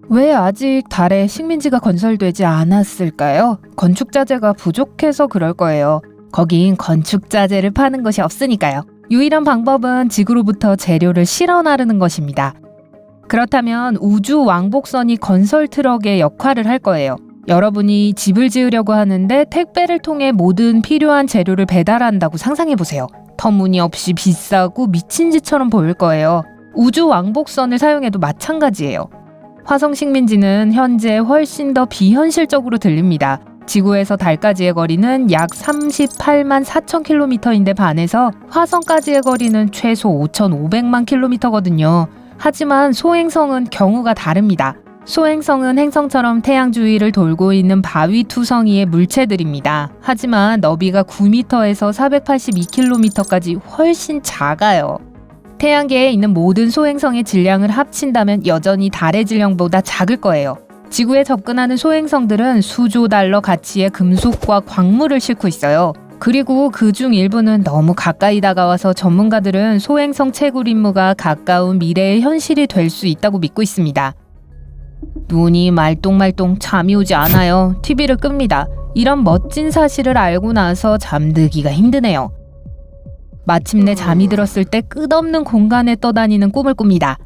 왜 아직 달에 식민지가 건설되지 않았을까요? 건축자재가 부족해서 그럴 거예요. 거긴 건축자재를 파는 곳이 없으니까요. 유일한 방법은 지구로부터 재료를 실어 나르는 것입니다. 그렇다면 우주 왕복선이 건설 트럭의 역할을 할 거예요. 여러분이 집을 지으려고 하는데 택배를 통해 모든 필요한 재료를 배달한다고 상상해보세요. 터무니없이 비싸고 미친 짓처럼 보일 거예요. 우주 왕복선을 사용해도 마찬가지예요. 화성 식민지는 현재 훨씬 더 비현실적으로 들립니다. 지구에서 달까지의 거리는 약 38만 4천 킬로미터인데 반해서 화성까지의 거리는 최소 5,500만 킬로미터거든요. 하지만 소행성은 경우가 다릅니다. 소행성은 행성처럼 태양 주위를 돌고 있는 바위투성이의 물체들입니다. 하지만 너비가 9m에서 482km까지 훨씬 작아요. 태양계에 있는 모든 소행성의 질량을 합친다면 여전히 달의 질량보다 작을 거예요. 지구에 접근하는 소행성들은 수조 달러 가치의 금속과 광물을 싣고 있어요. 그리고 그중 일부는 너무 가까이 다가와서 전문가들은 소행성 채굴 임무가 가까운 미래의 현실이 될 수 있다고 믿고 있습니다. 눈이 말똥말똥 잠이 오지 않아요. TV를 끕니다. 이런 멋진 사실을 알고 나서 잠들기가 힘드네요. 마침내 잠이 들었을 때 끝없는 공간에 떠다니는 꿈을 꿉니다.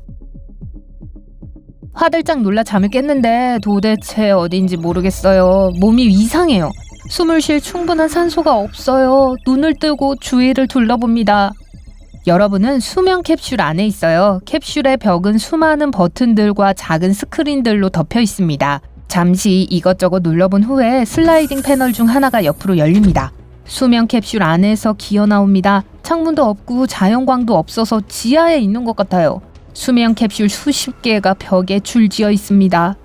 화들짝 놀라 잠을 깼는데 도대체 어딘지 모르겠어요. 몸이 이상해요. 숨을 쉴 충분한 산소가 없어요. 눈을 뜨고 주위를 둘러봅니다. 여러분은 수면 캡슐 안에 있어요. 캡슐의 벽은 수많은 버튼들과 작은 스크린들로 덮여 있습니다. 잠시 이것저것 눌러본 후에 슬라이딩 패널 중 하나가 옆으로 열립니다. 수면 캡슐 안에서 기어 나옵니다. 창문도 없고 자연광도 없어서 지하에 있는 것 같아요. 수면 캡슐 수십 개가 벽에 줄지어 있습니다.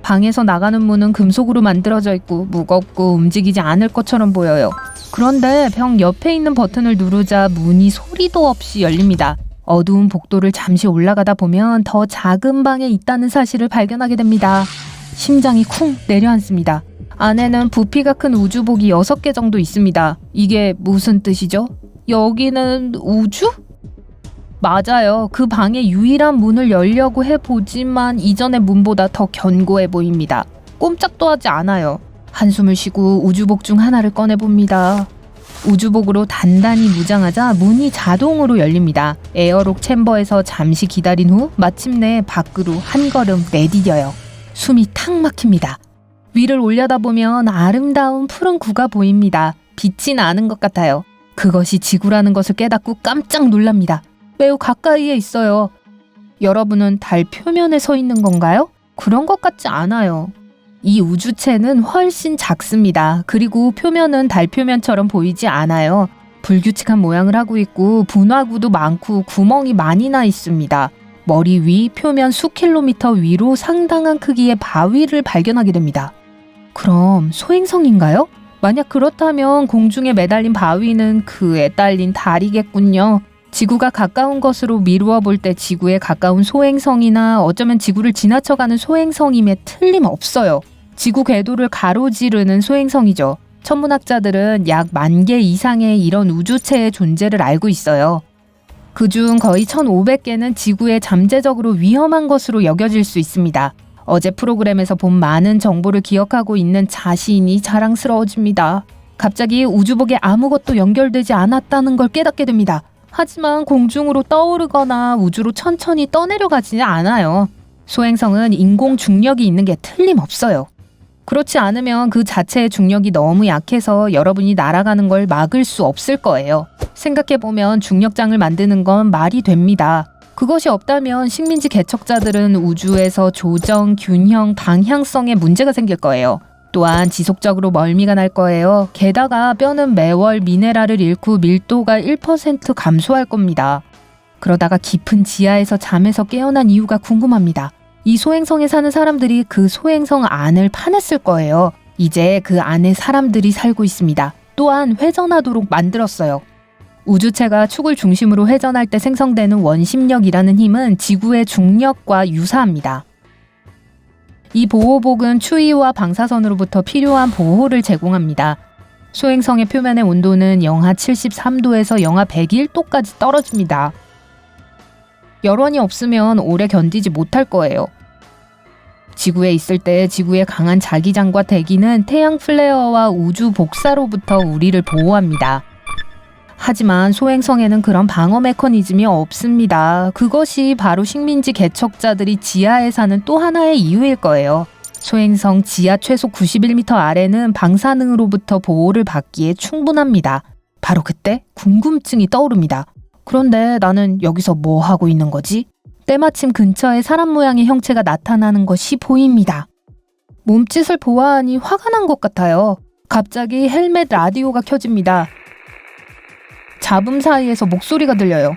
방에서 나가는 문은 금속으로 만들어져 있고 무겁고 움직이지 않을 것처럼 보여요. 그런데 벽 옆에 있는 버튼을 누르자 문이 소리도 없이 열립니다. 어두운 복도를 잠시 올라가다 보면 더 작은 방에 있다는 사실을 발견하게 됩니다. 심장이 쿵 내려앉습니다. 안에는 부피가 큰 우주복이 6개 정도 있습니다. 이게 무슨 뜻이죠? 여기는 우주? 맞아요. 그 방의 유일한 문을 열려고 해보지만 이전의 문보다 더 견고해 보입니다. 꼼짝도 하지 않아요. 한숨을 쉬고 우주복 중 하나를 꺼내봅니다. 우주복으로 단단히 무장하자 문이 자동으로 열립니다. 에어록 챔버에서 잠시 기다린 후 마침내 밖으로 한 걸음 내디뎌요. 숨이 탁 막힙니다. 위를 올려다보면 아름다운 푸른 구가 보입니다. 빛이 나는 것 같아요. 그것이 지구라는 것을 깨닫고 깜짝 놀랍니다. 매우 가까이에 있어요. 여러분은 달 표면에 서 있는 건가요? 그런 것 같지 않아요. 이 우주체는 훨씬 작습니다. 그리고 표면은 달 표면처럼 보이지 않아요. 불규칙한 모양을 하고 있고 분화구도 많고 구멍이 많이 나 있습니다. 머리 위 표면 수킬로미터 위로 상당한 크기의 바위를 발견하게 됩니다. 그럼 소행성인가요? 만약 그렇다면 공중에 매달린 바위는 그에 딸린 달이겠군요. 지구가 가까운 것으로 미루어 볼 때 지구에 가까운 소행성이나 어쩌면 지구를 지나쳐가는 소행성임에 틀림없어요. 지구 궤도를 가로지르는 소행성이죠. 천문학자들은 약 10,000개 이상의 이런 우주체의 존재를 알고 있어요. 그중 거의 1,500개는 지구에 잠재적으로 위험한 것으로 여겨질 수 있습니다. 어제 프로그램에서 본 많은 정보를 기억하고 있는 자신이 자랑스러워집니다. 갑자기 우주복에 아무것도 연결되지 않았다는 걸 깨닫게 됩니다. 하지만 공중으로 떠오르거나 우주로 천천히 떠내려가지는 않아요. 소행성은 인공 중력이 있는 게 틀림없어요. 그렇지 않으면 그 자체의 중력이 너무 약해서 여러분이 날아가는 걸 막을 수 없을 거예요. 생각해보면 중력장을 만드는 건 말이 됩니다. 그것이 없다면 식민지 개척자들은 우주에서 조정, 균형, 방향성에 문제가 생길 거예요. 또한 지속적으로 멀미가 날 거예요. 게다가 뼈는 매월 미네랄을 잃고 밀도가 1% 감소할 겁니다. 그러다가 깊은 지하에서 잠에서 깨어난 이유가 궁금합니다. 이 소행성에 사는 사람들이 그 소행성 안을 파냈을 거예요. 이제 그 안에 사람들이 살고 있습니다. 또한 회전하도록 만들었어요. 우주체가 축을 중심으로 회전할 때 생성되는 원심력이라는 힘은 지구의 중력과 유사합니다. 이 보호복은 추위와 방사선으로부터 필요한 보호를 제공합니다. 소행성의 표면의 온도는 영하 73도에서 영하 101도까지 떨어집니다. 열원이 없으면 오래 견디지 못할 거예요. 지구에 있을 때 지구의 강한 자기장과 대기는 태양 플레어와 우주 복사로부터 우리를 보호합니다. 하지만 소행성에는 그런 방어 메커니즘이 없습니다. 그것이 바로 식민지 개척자들이 지하에 사는 또 하나의 이유일 거예요. 소행성 지하 최소 91m 아래는 방사능으로부터 보호를 받기에 충분합니다. 바로 그때 궁금증이 떠오릅니다. 그런데 나는 여기서 뭐 하고 있는 거지? 때마침 근처에 사람 모양의 형체가 나타나는 것이 보입니다. 몸짓을 보아하니 화가 난 것 같아요. 갑자기 헬멧 라디오가 켜집니다. 잡음 사이에서 목소리가 들려요.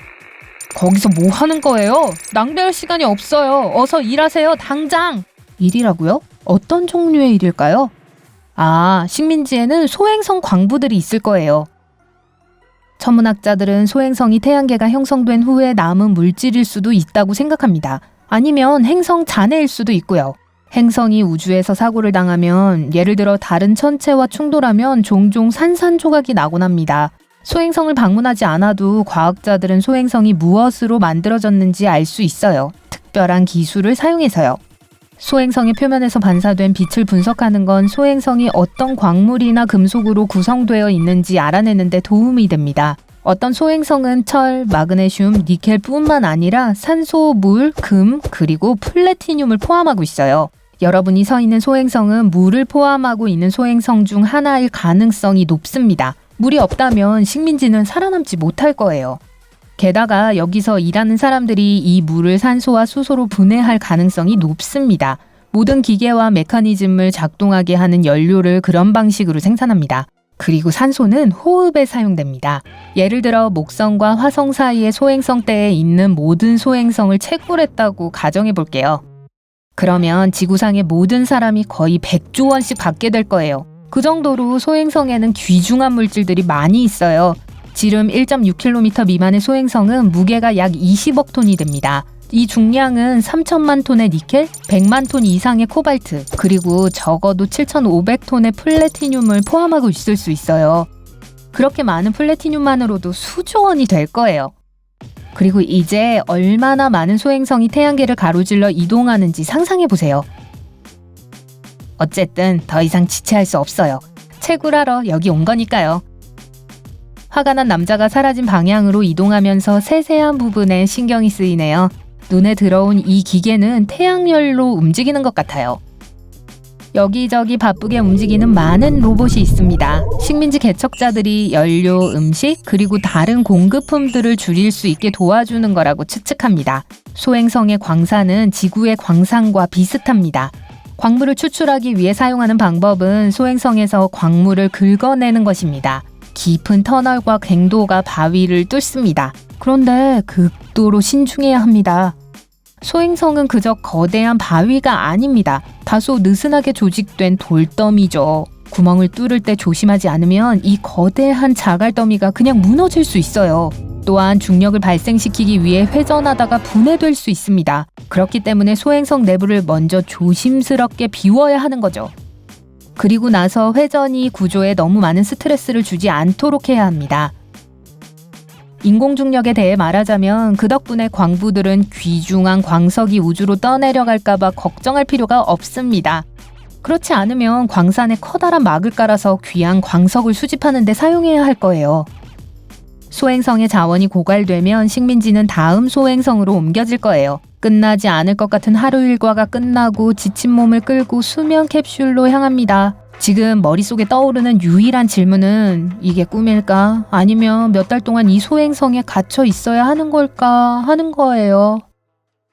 거기서 뭐 하는 거예요? 낭비할 시간이 없어요. 어서 일하세요. 당장! 일이라고요? 어떤 종류의 일일까요? 아, 식민지에는 소행성 광부들이 있을 거예요. 천문학자들은 소행성이 태양계가 형성된 후에 남은 물질일 수도 있다고 생각합니다. 아니면 행성 잔해일 수도 있고요. 행성이 우주에서 사고를 당하면 예를 들어 다른 천체와 충돌하면 종종 산산조각이 나곤 합니다. 소행성을 방문하지 않아도 과학자들은 소행성이 무엇으로 만들어졌는지 알 수 있어요. 특별한 기술을 사용해서요. 소행성의 표면에서 반사된 빛을 분석하는 건 소행성이 어떤 광물이나 금속으로 구성되어 있는지 알아내는 데 도움이 됩니다. 어떤 소행성은 철, 마그네슘, 니켈뿐만 아니라 산소, 물, 금, 그리고 플래티늄을 포함하고 있어요. 여러분이 서 있는 소행성은 물을 포함하고 있는 소행성 중 하나일 가능성이 높습니다. 물이 없다면 식민지는 살아남지 못할 거예요. 게다가 여기서 일하는 사람들이 이 물을 산소와 수소로 분해할 가능성이 높습니다. 모든 기계와 메커니즘을 작동하게 하는 연료를 그런 방식으로 생산합니다. 그리고 산소는 호흡에 사용됩니다. 예를 들어 목성과 화성 사이의 소행성대에 있는 모든 소행성을 채굴했다고 가정해 볼게요. 그러면 지구상의 모든 사람이 거의 100조 원씩 받게 될 거예요. 그 정도로 소행성에는 귀중한 물질들이 많이 있어요. 지름 1.6km 미만의 소행성은 무게가 약 20억 톤이 됩니다. 이 중량은 3천만 톤의 니켈, 100만 톤 이상의 코발트, 그리고 적어도 7,500톤의 플래티늄을 포함하고 있을 수 있어요. 그렇게 많은 플래티늄만으로도 수조 원이 될 거예요. 그리고 이제 얼마나 많은 소행성이 태양계를 가로질러 이동하는지 상상해보세요. 어쨌든 더 이상 지체할 수 없어요. 채굴하러 여기 온 거니까요. 화가 난 남자가 사라진 방향으로 이동하면서 세세한 부분에 신경이 쓰이네요. 눈에 들어온 이 기계는 태양열로 움직이는 것 같아요. 여기저기 바쁘게 움직이는 많은 로봇이 있습니다. 식민지 개척자들이 연료, 음식, 그리고 다른 공급품들을 줄일 수 있게 도와주는 거라고 추측합니다. 소행성의 광산은 지구의 광산과 비슷합니다. 광물을 추출하기 위해 사용하는 방법은 소행성에서 광물을 긁어내는 것입니다. 깊은 터널과 갱도가 바위를 뚫습니다. 그런데 극도로 신중해야 합니다. 소행성은 그저 거대한 바위가 아닙니다. 다소 느슨하게 조직된 돌더미죠. 구멍을 뚫을 때 조심하지 않으면 이 거대한 자갈더미가 그냥 무너질 수 있어요. 또한 중력을 발생시키기 위해 회전하다가 분해될 수 있습니다. 그렇기 때문에 소행성 내부를 먼저 조심스럽게 비워야 하는 거죠. 그리고 나서 회전이 구조에 너무 많은 스트레스를 주지 않도록 해야 합니다. 인공중력에 대해 말하자면 그 덕분에 광부들은 귀중한 광석이 우주로 떠내려갈까봐 걱정할 필요가 없습니다. 그렇지 않으면 광산에 커다란 막을 깔아서 귀한 광석을 수집하는 데 사용해야 할 거예요. 소행성의 자원이 고갈되면 식민지는 다음 소행성으로 옮겨질 거예요. 끝나지 않을 것 같은 하루 일과가 끝나고 지친 몸을 끌고 수면 캡슐로 향합니다. 지금 머릿속에 떠오르는 유일한 질문은 이게 꿈일까? 아니면 몇 달 동안 이 소행성에 갇혀 있어야 하는 걸까? 하는 거예요.